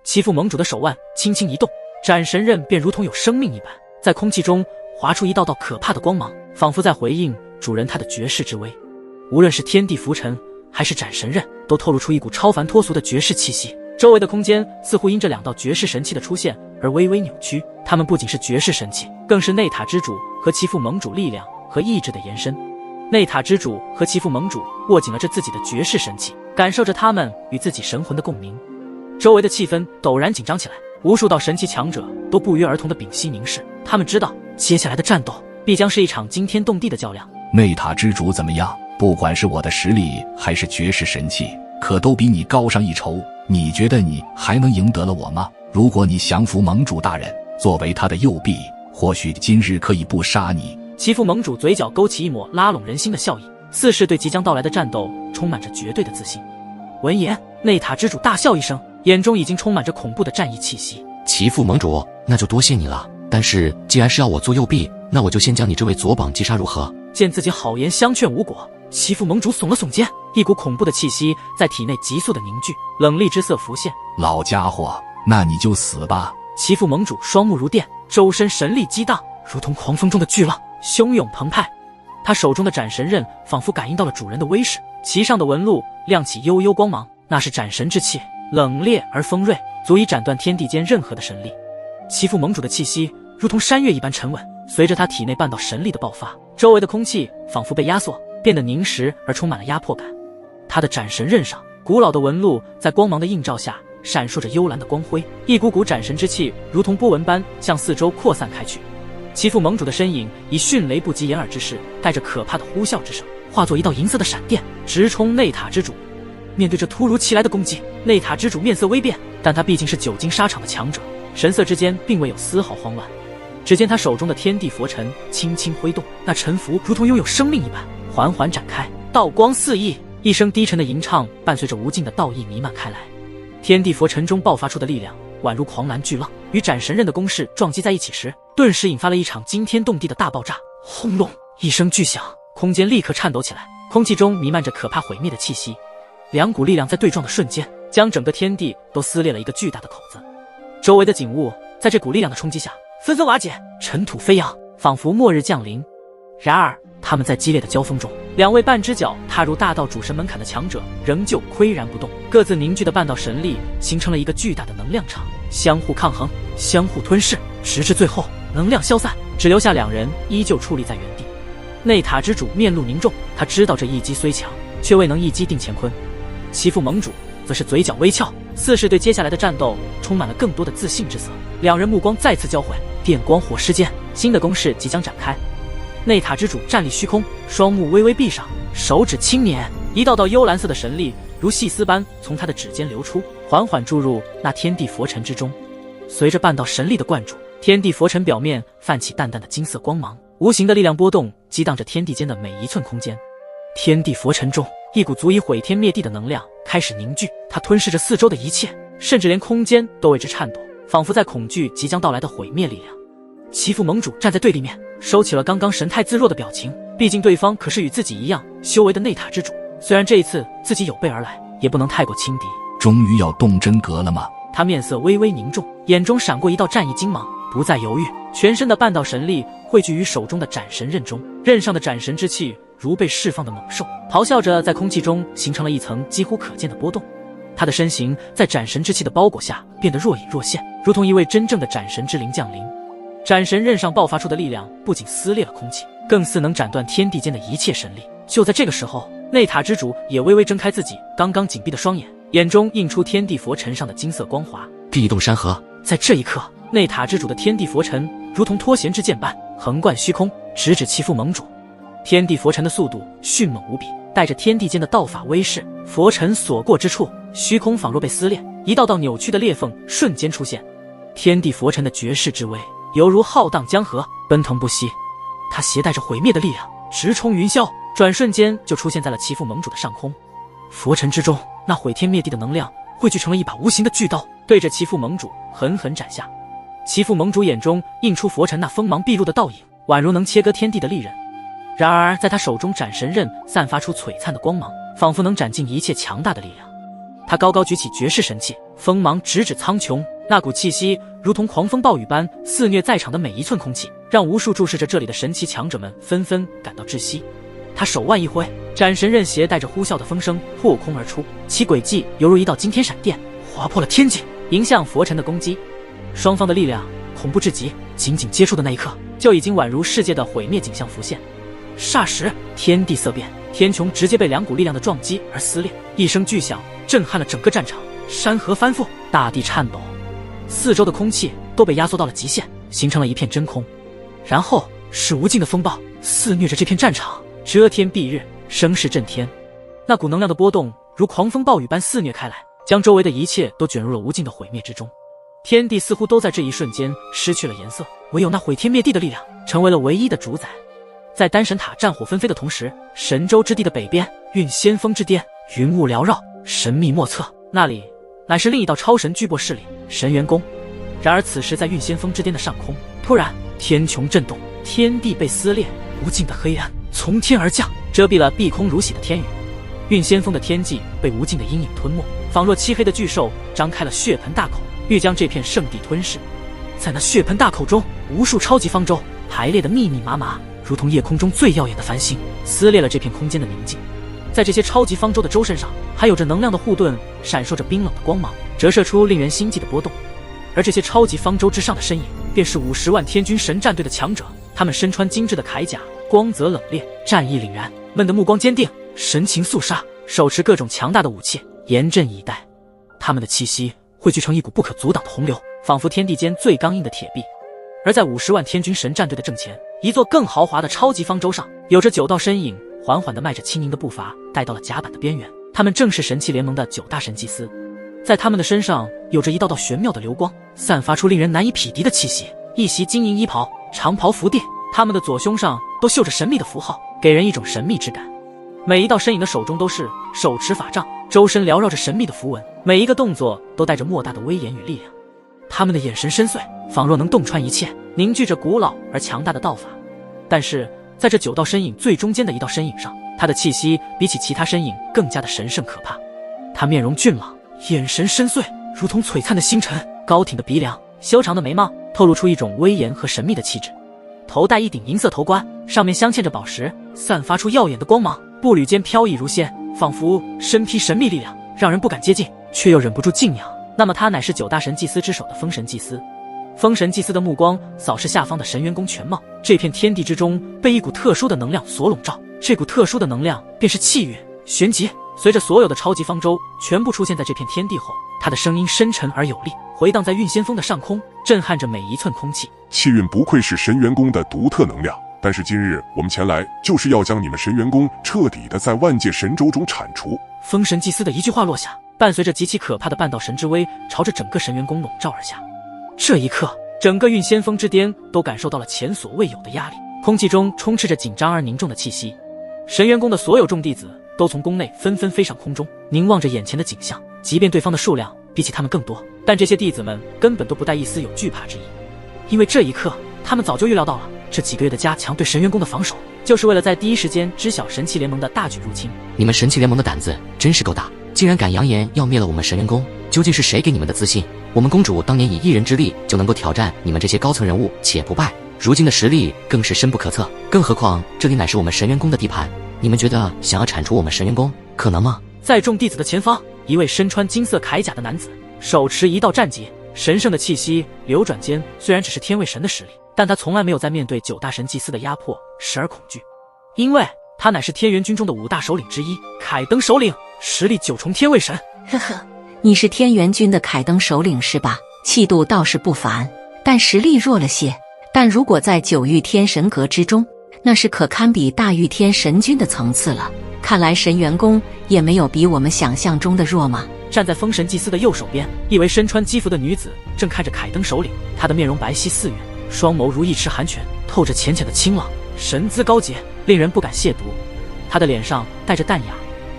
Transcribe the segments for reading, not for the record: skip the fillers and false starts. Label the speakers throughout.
Speaker 1: 欺负盟主的手腕轻轻一动，斩神刃便如同有生命一般，在空气中划出一道道可怕的光芒，仿佛在回应主人他的绝世之威。无论是天地浮沉还是斩神刃，都透露出一股超凡脱俗的绝世气息。周围的空间似乎因这两道绝世神器的出现而微微扭曲，它们不仅是绝世神器，更是内塔之主和其父盟主力量和意志的延伸。内塔之主和其父盟主握紧了这自己的绝世神器，感受着他们与自己神魂的共鸣。周围的气氛陡然紧张起来，无数道神器强者都不约而同地屏息凝视，他们知道接下来的战斗必将是一场惊天动地的较量。
Speaker 2: 内塔之主怎么样？不管是我的实力还是绝世神器，可都比你高上一筹。你觉得你还能赢得了我吗？如果你降服盟主大人，作为他的右臂，或许今日可以不杀你。
Speaker 1: 其父盟主嘴角勾起一抹拉拢人心的笑意，似是对即将到来的战斗充满着绝对的自信。闻言，内塔之主大笑一声，眼中已经充满着恐怖的战意气息。
Speaker 3: 其父盟主，那就多谢你了。但是既然是要我做右臂，那我就先将你这位左膀击杀如何？
Speaker 1: 见自己好言相劝无果，其父盟主耸了耸肩，一股恐怖的气息在体内急速的凝聚，冷厉之色浮现。
Speaker 2: 老家伙，那你就死吧！
Speaker 1: 其父盟主双目如电，周身神力激荡，如同狂风中的巨浪，汹涌澎湃。他手中的斩神刃仿佛感应到了主人的威势，其上的纹路亮起幽幽光芒，那是斩神之气，冷冽而锋锐，足以斩断天地间任何的神力。其父盟主的气息如同山岳一般沉稳，随着他体内半道神力的爆发，周围的空气仿佛被压缩，变得凝实而充满了压迫感。他的斩神刃上古老的纹路在光芒的映照下闪烁着幽蓝的光辉，一股股斩神之气如同波纹般向四周扩散开去。其父盟主的身影以迅雷不及掩耳之势，带着可怕的呼啸之声，化作一道银色的闪电，直冲内塔之主。面对这突如其来的攻击，内塔之主面色微变，但他毕竟是久经沙场的强者，神色之间并未有丝毫慌乱。只见他手中的天地佛尘轻轻挥动，那沉符如同拥有生命一般，缓缓展开，道光四溢，一声低沉的吟唱伴随着无尽的道意弥漫开来。天地佛尘中爆发出的力量宛如狂澜巨浪，与斩神刃的攻势撞击在一起时，顿时引发了一场惊天动地的大爆炸。轰隆一声巨响，空间立刻颤抖起来，空气中弥漫着可怕毁灭的气息。两股力量在对撞的瞬间，将整个天地都撕裂了一个巨大的口子。周围的景物在这股力量的冲击下纷纷瓦解，尘土飞扬，仿佛末日降临。然而他们在激烈的交锋中，两位半只脚踏入大道主神门槛的强者仍旧岿然不动，各自凝聚的半道神力形成了一个巨大的能量场，相互抗衡，相互吞噬，直至最后能量消散，只留下两人依旧矗立在原地。内塔之主面露凝重，他知道这一击虽强，却未能一击定乾坤。其父盟主则是嘴角微翘，似是对接下来的战斗充满了更多的自信之色。两人目光再次交汇，电光火石间，新的攻势即将展开。内塔之主站立虚空，双目微微闭上，手指轻捻，一道道幽蓝色的神力如细丝般从他的指尖流出，缓缓注入那天地佛尘之中。随着半道神力的灌注，天地佛尘表面泛起淡淡的金色光芒，无形的力量波动激荡着天地间的每一寸空间。天地佛尘中，一股足以毁天灭地的能量开始凝聚，它吞噬着四周的一切，甚至连空间都为之颤抖，仿佛在恐惧即将到来的毁灭力量。其父盟主站在对立面，收起了刚刚神态自若的表情，毕竟对方可是与自己一样修为的内塔之主，虽然这一次自己有备而来，也不能太过轻敌。
Speaker 2: 终于要动真格了吗？
Speaker 1: 他面色微微凝重，眼中闪过一道战意金芒，不再犹豫，全身的半道神力汇聚于手中的斩神刃中，刃上的斩神之气如被释放的猛兽，咆哮着在空气中形成了一层几乎可见的波动。他的身形在斩神之气的包裹下变得若隐若现，如同一位真正的斩神之灵降临。斩神刃上爆发出的力量不仅撕裂了空气，更似能斩断天地间的一切神力。就在这个时候，内塔之主也微微睁开自己刚刚紧闭的双眼，眼中映出天地佛尘上的金色光华。
Speaker 3: 地动山河。
Speaker 1: 在这一刻，内塔之主的天地佛尘如同脱弦之箭般横贯虚空，直指其父盟主。天地佛尘的速度迅猛无比，带着天地间的道法威势，佛尘所过之处，虚空仿若被撕裂，一道道扭曲的裂缝瞬间出现。天地佛尘的绝世之威犹如浩荡江河，奔腾不息。它携带着毁灭的力量，直冲云霄，转瞬间就出现在了其父盟主的上空。佛尘之中，那毁天灭地的能量汇聚成了一把无形的巨刀，对着其父盟主狠狠斩下。其父盟主眼中映出佛尘那锋芒毕露的倒影，宛如能切割天地的利刃。然而在他手中斩神刃散发出璀璨的光芒，仿佛能斩尽一切强大的力量。他高高举起绝世神器，锋芒直指苍穹，那股气息如同狂风暴雨般肆虐在场的每一寸空气，让无数注视着这里的神奇强者们纷纷感到窒息。他手腕一挥，斩神刃携带着呼啸的风声破空而出，其轨迹犹如一道惊天闪电，划破了天际，迎向佛尘的攻击。双方的力量恐怖至极，仅仅接触的那一刻，就已经宛如世界的毁灭景象浮现。霎时，天地色变，天穹直接被两股力量的撞击而撕裂，一声巨响震撼了整个战场，山河翻覆，大地颤抖，四周的空气都被压缩到了极限，形成了一片真空。然后是无尽的风暴肆虐着这片战场，遮天蔽日，声势震天。那股能量的波动如狂风暴雨般肆虐开来，将周围的一切都卷入了无尽的毁灭之中。天地似乎都在这一瞬间失去了颜色，唯有那毁天灭地的力量成为了唯一的主宰。在丹神塔战火纷飞的同时，神州之地的北边，运仙峰之巅，云雾缭绕，神秘莫测，那里乃是另一道超神巨擘势力神元宫。然而此时在运仙峰之巅的上空，突然天穹震动，天地被撕裂，无尽的黑暗从天而降，遮蔽了碧空如洗的天宇。运仙峰的天际被无尽的阴影吞没，仿若漆黑的巨兽张开了血盆大口，欲将这片圣地吞噬。在那血盆大口中，无数超级方舟排列得密密麻麻，如同夜空中最耀眼的繁星，撕裂了这片空间的宁静。在这些超级方舟的舟身上，还有着能量的护盾，闪烁着冰冷的光芒，折射出令人心悸的波动。而这些超级方舟之上的身影，便是50万天军神战队的强者，他们身穿精致的铠甲，光泽冷冽，战意凛然，们的目光坚定，神情肃杀，手持各种强大的武器，严阵以待。他们的气息汇聚成一股不可阻挡的洪流，仿佛天地间最刚硬的铁壁。而在50万天军神战队的正前，一座更豪华的超级方舟上，有着9道身影，缓缓地迈着轻盈的步伐，带到了甲板的边缘。他们正是神器联盟的9大神祭司，在他们的身上有着一道道玄妙的流光，散发出令人难以匹敌的气息。一袭金银衣袍，长袍伏地，他们的左胸上都绣着神秘的符号，给人一种神秘之感。每一道身影的手中都是手持法杖，周身缭绕着神秘的符文，每一个动作都带着莫大的威严与力量。他们的眼神深邃，仿若能洞穿一切，凝聚着古老而强大的道法。但是在这9道身影最中间的一道身影上，他的气息比起其他身影更加的神圣可怕。他面容俊朗，眼神深邃，如同璀璨的星辰，高挺的鼻梁，修长的眉毛，透露出一种威严和神秘的气质。头戴一顶银色头冠，上面镶嵌着宝石，散发出耀眼的光芒，步履间飘逸如仙，仿佛身披神秘力量，让人不敢接近，却又忍不住敬仰。那么他乃是9大神祭司之首的风神祭司。风神祭司的目光扫视下方的神元宫全貌，这片天地之中被一股特殊的能量所笼罩，这股特殊的能量便是气运玄极。随着所有的超级方舟全部出现在这片天地后，他的声音深沉而有力，回荡在运仙峰的上空，震撼着每一寸空气。
Speaker 4: 气运不愧是神元宫的独特能量，但是今日我们前来就是要将你们神元宫彻底的在万界神州中铲除。
Speaker 1: 风神祭司的一句话落下，伴随着极其可怕的半道神之威朝着整个神元宫笼罩而下。这一刻，整个运仙峰之巅都感受到了前所未有的压力，空气中充斥着紧张而凝重的气息。神元宫的所有众弟子都从宫内纷纷飞上空中，凝望着眼前的景象。即便对方的数量比起他们更多，但这些弟子们根本都不带一丝有惧怕之意，因为这一刻他们早就预料到了，这几个月的加强对神元宫的防守，就是为了在第一时间知晓神器联盟的大举入侵。
Speaker 3: 你们神器联盟的胆子真是够大，竟然敢扬言要灭了我们神元宫，究竟是谁给你们的自信？我们公主当年以1人之力就能够挑战你们这些高层人物且不败，如今的实力更是深不可测，更何况这里乃是我们神元宫的地盘，你们觉得想要铲除我们神元宫可能吗？
Speaker 1: 在众弟子的前方，一位身穿金色铠甲的男子，手持一道战戟，神圣的气息流转间，虽然只是天位神的实力，但他从来没有在面对9大神祭司的压迫时而恐惧，因为他乃是天元军中的5大首领之一，凯登首领，实力9重天位神。
Speaker 5: 呵呵，你是天元军的凯登首领是吧？气度倒是不凡，但实力弱了些。但如果在9域天神阁之中，那是可堪比大域天神君的层次了。看来神元宫也没有比我们想象中的弱嘛。
Speaker 1: 站在风神祭司的右手边，一位身穿基服的女子正看着凯登首领，她的面容白皙似月，双眸如一池寒泉，透着浅浅的清朗，神姿高洁，令人不敢亵渎。她的脸上带着淡雅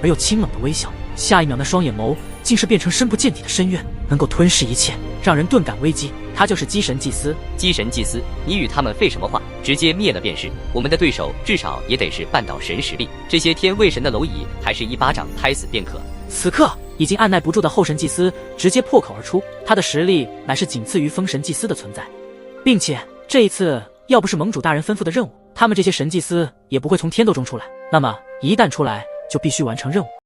Speaker 1: 而又清冷的微笑，下一秒那双眼眸竟是变成深不见底的深渊，能够吞噬一切，让人顿感危机。他就是姬神祭司。
Speaker 6: 姬神祭司，你与他们废什么话？直接灭了便是。我们的对手至少也得是半道神实力，这些天位神的蝼蚁，还是一巴掌拍死便可。
Speaker 1: 此刻已经按耐不住的后神祭司直接破口而出，他的实力乃是仅次于风神祭司的存在，并且这一次要不是盟主大人吩咐的任务，他们这些神祭司也不会从天斗中出来。那么一旦出来，就必须完成任务。